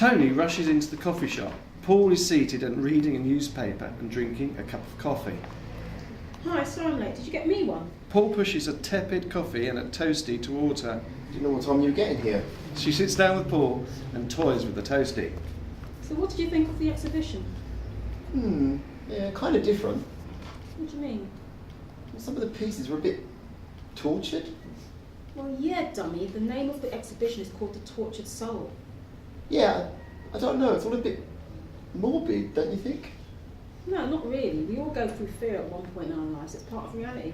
Tony rushes into the coffee shop. Paul is seated and reading a newspaper and drinking a cup of coffee. Hi, sorry I'm late. Did you get me one? Paul pushes a tepid coffee and a toastie towards her. Do you know what time you're getting here? She sits down with Paul and toys with the toastie. So what did you think of the exhibition? Yeah, kind of different. What do you mean? Some of the pieces were a bit tortured. Well, yeah, dummy. The name of the exhibition is called The Tortured Soul. Yeah, I don't know, it's all a bit morbid, don't you think? No, not really. We all go through fear at one point in our lives. It's part of reality.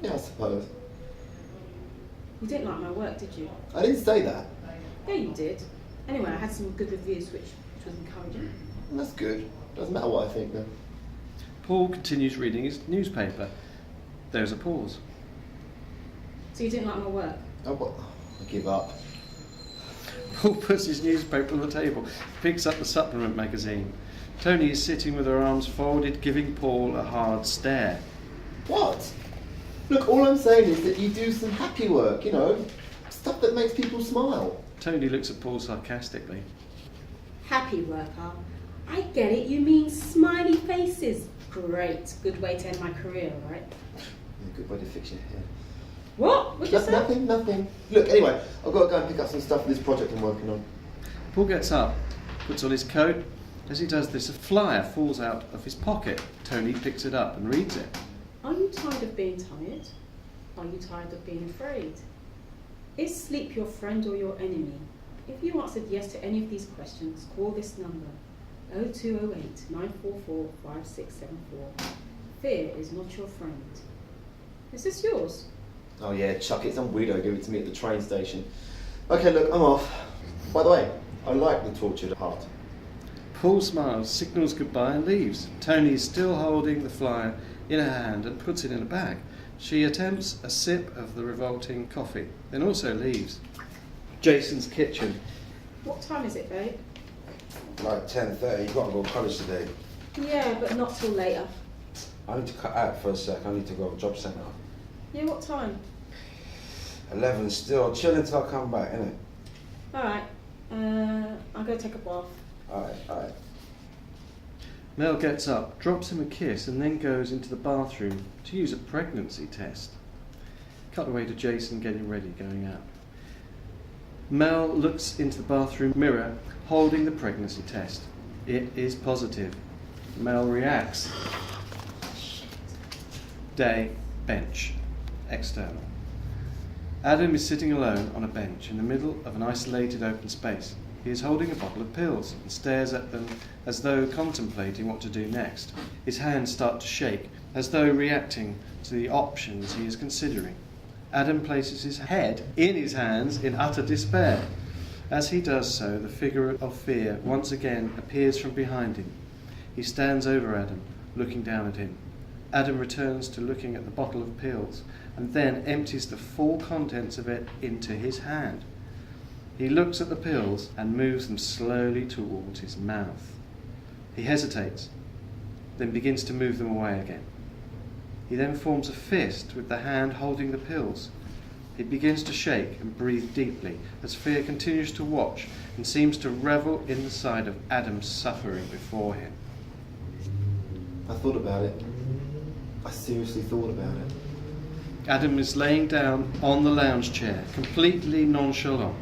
Yeah, I suppose. You didn't like my work, did you? I didn't say that. Yeah, you did. Anyway, I had some good reviews, which was encouraging. That's good. Doesn't matter what I think then. Paul continues reading his newspaper. There's a pause. So you didn't like my work? Oh, what? I give up. Paul puts his newspaper on the table, picks up the supplement magazine. Tony is sitting with her arms folded, giving Paul a hard stare. What? Look, all I'm saying is that you do some happy work, you know, stuff that makes people smile. Tony looks at Paul sarcastically. Happy worker? I get it. You mean smiley faces. Great. Good way to end my career, right? Yeah, good way to fix your hair. What? What'd you say? Nothing. Look, anyway, I've got to go and pick up some stuff for this project I'm working on. Paul gets up, puts on his coat. As he does this, a flyer falls out of his pocket. Tony picks it up and reads it. Are you tired of being tired? Are you tired of being afraid? Is sleep your friend or your enemy? If you answered yes to any of these questions, call this number, 0208 944 5674. Fear is not your friend. Is this yours? Oh yeah, chuck it. Some weirdo gave it to me at the train station. Okay, look, I'm off. By the way, I like the tortured heart. Paul smiles, signals goodbye and leaves. Tony is still holding the flyer in her hand and puts it in a bag. She attempts a sip of the revolting coffee, then also leaves. Jason's kitchen. What time is it, babe? Like 10:30, you've got to go to college today. Yeah, but not till later. I need to cut out for a sec, I need to go to the job centre. Yeah, what time? 11 still, chill until I come back, innit? Alright, I'll go take a bath. Alright. Mel gets up, drops him a kiss and then goes into the bathroom to use a pregnancy test. Cut away to Jason getting ready, going out. Mel looks into the bathroom mirror holding the pregnancy test. It is positive. Mel reacts. Day, bench, external. Adam is sitting alone on a bench in the middle of an isolated open space. He is holding a bottle of pills and stares at them as though contemplating what to do next. His hands start to shake, as though reacting to the options he is considering. Adam places his head in his hands in utter despair. As he does so, the figure of fear once again appears from behind him. He stands over Adam, looking down at him. Adam returns to looking at the bottle of pills, and then empties the full contents of it into his hand. He looks at the pills and moves them slowly towards his mouth. He hesitates, then begins to move them away again. He then forms a fist with the hand holding the pills. He begins to shake and breathe deeply as fear continues to watch and seems to revel in the sight of Adam's suffering before him. I thought about it. I seriously thought about it. Adam is laying down on the lounge chair, completely nonchalant.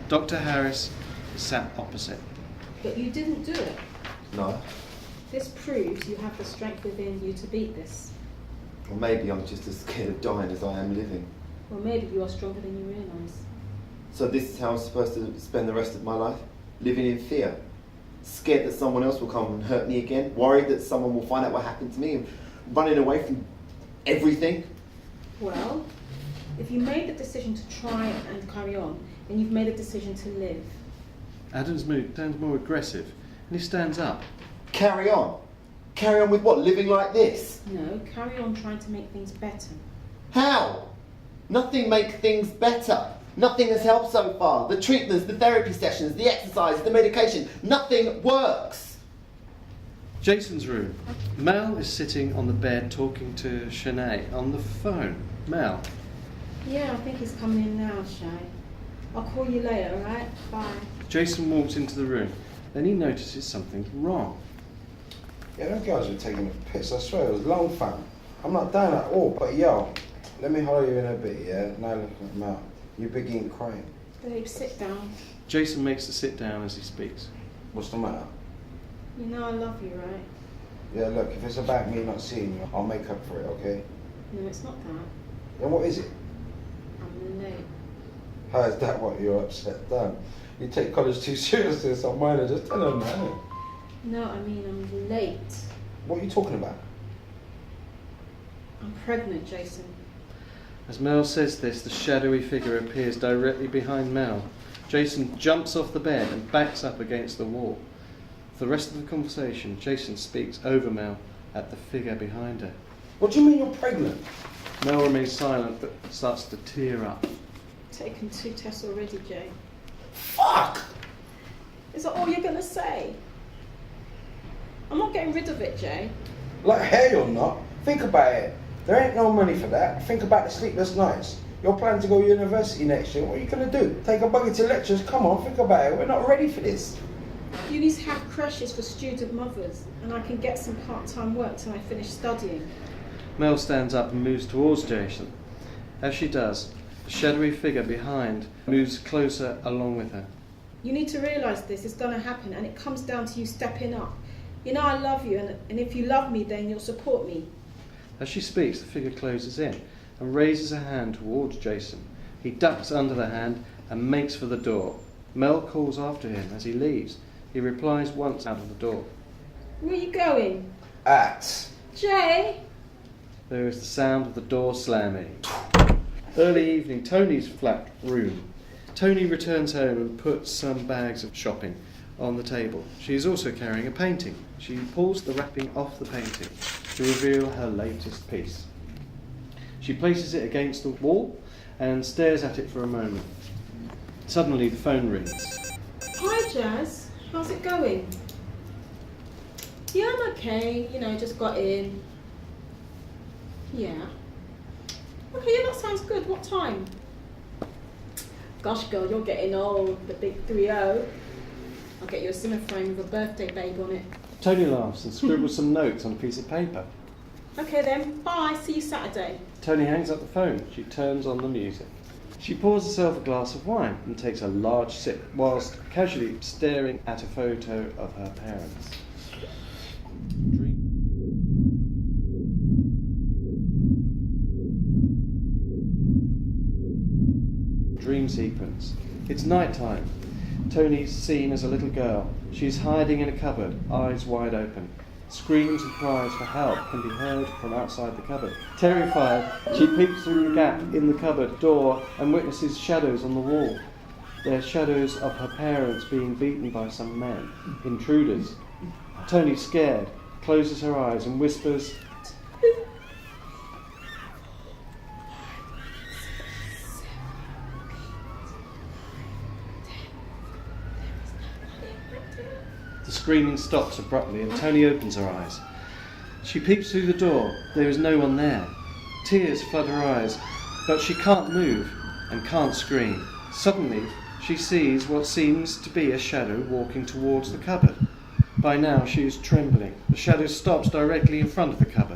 Dr. Harris is sat opposite. But you didn't do it. No. This proves you have the strength within you to beat this. Or maybe I'm just as scared of dying as I am living. Or maybe you are stronger than you realise. So this is how I'm supposed to spend the rest of my life? Living in fear? Scared that someone else will come and hurt me again? Worried that someone will find out what happened to me and running away from everything? Well, if you made the decision to try and carry on, then you've made a decision to live. Adam's mood turns more aggressive and he stands up. Carry on? Carry on with what? Living like this? No, carry on trying to make things better. How? Nothing makes things better. Nothing has helped so far. The treatments, the therapy sessions, the exercise, the medication, nothing works. Jason's room. Mel is sitting on the bed talking to Shanae on the phone. Mel. Yeah, I think he's coming in now, Shay. I'll call you later, alright? Bye. Jason walks into the room. Then he notices something's wrong. Yeah, them girls were taking a piss. I swear it was long, fam. I'm not down at all. But yo, let me holler you in a bit, yeah? Now look at them out. You begin crying. Babe, sit down. Jason makes her sit down as he speaks. What's the matter? You know I love you, right? Yeah, look, if it's about me not seeing you, I'll make up for it, okay? No, it's not that. Then what is it? I'm late. How is that what you're upset? Damn. You take college too seriously, so mine are just tell them that, innit? No, I mean I'm late. What are you talking about? I'm pregnant, Jason. As Mel says this, the shadowy figure appears directly behind Mel. Jason jumps off the bed and backs up against the wall. For the rest of the conversation, Jason speaks over Mel at the figure behind her. What do you mean you're pregnant? Mel remains silent but starts to tear up. Taken 2 tests already, Jay. Fuck! Is that all you're gonna say? I'm not getting rid of it, Jay. Like hell you're not. Think about it. There ain't no money for that. Think about the sleepless nights. You're planning to go to university next year. What are you going to do? Take a buggy to lectures? Come on, think about it. We're not ready for this. Unis have creches for student mothers, and I can get some part-time work till I finish studying. Mel stands up and moves towards Jason. As she does, the shadowy figure behind moves closer along with her. You need to realise this is going to happen, and it comes down to you stepping up. You know I love you, and if you love me, then you'll support me. As she speaks, the figure closes in and raises a hand towards Jason. He ducks under the hand and makes for the door. Mel calls after him as he leaves. He replies once out of the door. Where are you going? At. Jay? There is the sound of the door slamming. Early evening, Tony's flat room. Tony returns home and puts some bags of shopping on the table. She is also carrying a painting. She pulls the wrapping off the painting to reveal her latest piece. She places it against the wall and stares at it for a moment. Suddenly the phone rings. Hi, Jazz. How's it going? Yeah, I'm okay. You know, just got in. Yeah. Okay, yeah, that sounds good. What time? Gosh, girl, you're getting old. The big 3-0. I'll get you a Zimmer frame with a birthday babe on it. Tony laughs and scribbles some notes on a piece of paper. Okay then, bye. See you Saturday. Tony hangs up the phone. She turns on the music. She pours herself a glass of wine and takes a large sip whilst casually staring at a photo of her parents. Dream sequence. It's night time. Tony's seen as a little girl. She's hiding in a cupboard, eyes wide open. Screams and cries for help can be heard from outside the cupboard. Terrified, she peeks through the gap in the cupboard door and witnesses shadows on the wall. They're shadows of her parents being beaten by some men, intruders. Tony, scared, closes her eyes and whispers, The screaming stops abruptly and Tony opens her eyes. She peeps through the door. There is no one there. Tears flood her eyes, but she can't move and can't scream. Suddenly, she sees what seems to be a shadow walking towards the cupboard. By now, she is trembling. The shadow stops directly in front of the cupboard.